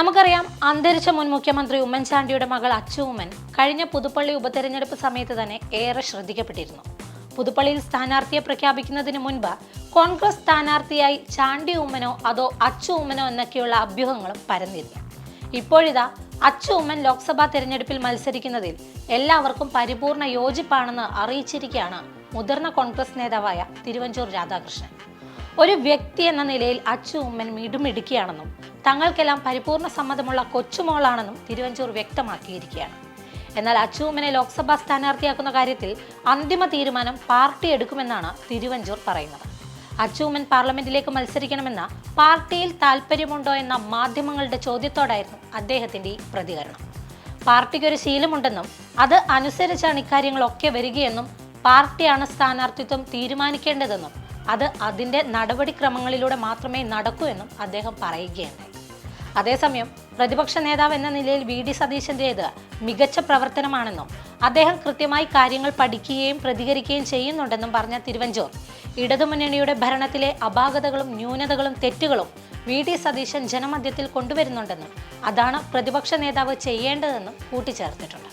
നമുക്കറിയാം, അന്തരിച്ച മുൻ മുഖ്യമന്ത്രി ഉമ്മൻചാണ്ടിയുടെ മകൾ അച്ചു ഉമ്മൻ കഴിഞ്ഞ പുതുപ്പള്ളി ഉപതെരഞ്ഞെടുപ്പ് സമയത്ത് തന്നെ ഏറെ ശ്രദ്ധിക്കപ്പെട്ടിരുന്നു. പുതുപ്പള്ളിയിൽ സ്ഥാനാർത്ഥിയെ പ്രഖ്യാപിക്കുന്നതിന് മുൻപ് കോൺഗ്രസ് സ്ഥാനാർത്ഥിയായി ചാണ്ടി ഉമ്മനോ അതോ അച്ചു ഉമ്മനോ എന്നൊക്കെയുള്ള അഭ്യൂഹങ്ങളും പരന്നിരുന്നു. ഇപ്പോഴിതാ അച്ചു ഉമ്മൻ ലോക്സഭാ തെരഞ്ഞെടുപ്പിൽ മത്സരിക്കുന്നതിൽ എല്ലാവർക്കും പരിപൂർണ യോജിപ്പാണെന്ന് അറിയിച്ചിരിക്കുകയാണ് മുതിർന്ന കോൺഗ്രസ് നേതാവായ തിരുവഞ്ചൂർ രാധാകൃഷ്ണൻ. ഒരു വ്യക്തി എന്ന നിലയിൽ അച്ചു ഉമ്മൻ മിടുമിടുക്കിയാണെന്നും തങ്ങൾക്കെല്ലാം പരിപൂർണ സമ്മതമുള്ള കൊച്ചുമോളാണെന്നും തിരുവഞ്ചൂർ വ്യക്തമാക്കിയിരിക്കുകയാണ്. എന്നാൽ അച്ചു ഉമ്മനെ ലോക്സഭാ സ്ഥാനാർത്ഥിയാക്കുന്ന കാര്യത്തിൽ അന്തിമ തീരുമാനം പാർട്ടി എടുക്കുമെന്നാണ് തിരുവഞ്ചൂർ പറയുന്നത്. അച്ചു ഉമ്മൻ പാർലമെന്റിലേക്ക് മത്സരിക്കണമെന്ന പാർട്ടിയിൽ താല്പര്യമുണ്ടോ എന്ന മാധ്യമങ്ങളുടെ ചോദ്യത്തോടായിരുന്നു അദ്ദേഹത്തിന്റെ ഈ പ്രതികരണം. പാർട്ടിക്കൊരു ശീലമുണ്ടെന്നും അത് അനുസരിച്ചാണ് ഇക്കാര്യങ്ങളൊക്കെ വരികയെന്നും പാർട്ടിയാണ് സ്ഥാനാർത്ഥിത്വം തീരുമാനിക്കേണ്ടതെന്നും അത് അതിന്റെ നടപടിക്രമങ്ങളിലൂടെ മാത്രമേ നടക്കൂ എന്നും അദ്ദേഹം പറയുകയുണ്ടായി. അതേസമയം പ്രതിപക്ഷ നേതാവ് എന്ന നിലയിൽ വി.ഡി. സതീശന്റേത് മികച്ച പ്രവർത്തനമാണെന്നും അദ്ദേഹം കൃത്യമായി കാര്യങ്ങൾ പഠിക്കുകയും പ്രതികരിക്കുകയും ചെയ്യുന്നുണ്ടെന്നും പറഞ്ഞ തിരുവഞ്ചൂർ, ഇടതുമുന്നണിയുടെ ഭരണത്തിലെ അപാകതകളും ന്യൂനതകളും തെറ്റുകളും വി.ഡി. സതീശൻ ജനമധ്യത്തിൽ കൊണ്ടുവരുന്നുണ്ടെന്നും അതാണ് പ്രതിപക്ഷ നേതാവ് ചെയ്യേണ്ടതെന്നും കൂട്ടിച്ചേർത്തിട്ടുണ്ട്.